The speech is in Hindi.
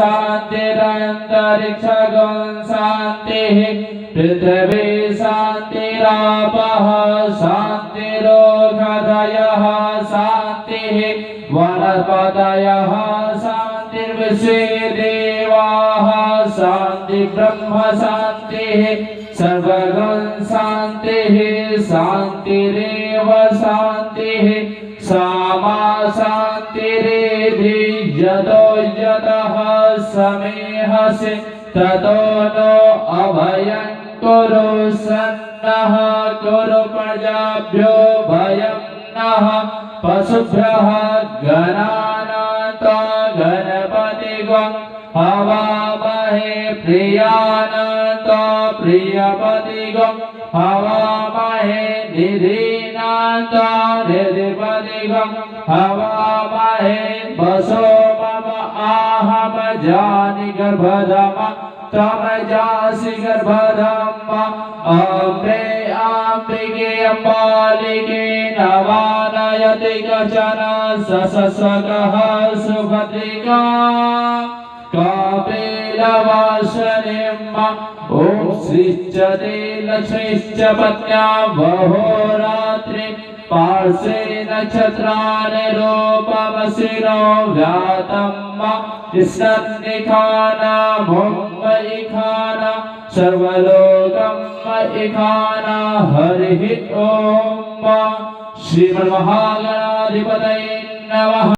शान्तिरन्तरिक्षगं शान्तिः पृथिवी शान्तिरापः शान्तिरोषधयः शान्तिः वनस्पतयः शान्तिर्विश्वे देवाः शान्ति ब्रह्म शान्तिः सर्वगं शान्तिः शान्तिरेव शान्तिः सामा शान्तिरेधि यतो यतः समेहसि ततो नो अभयं कुरु सन्नः कुरु प्रजाभ्यो भयं नः पशुभ्यः गणानां गणपतिगं हवामहे प्रियानां प्रियपतिगं हवामहे निधीनां निधिपतिगं हवामहे वसो मम आहम जानि गर्भधम तम जासि गर्भधम अम्बे अम्बिके अम्बालिके नवानयति कचन ससस्वगः सुभद्रिका कपिलवासनिम् ॐ श्रीश्च ते लक्ष्मीश्च पत्न्या वहोरात्रि पार्श्वे नक्षत्राणि रूपमसिनो व्यातम् स्नन्निखाना मुम्बईखाना सर्वलोकमईखाना हरिः ॐ श्रीमन्महागणाधिपतये नमः।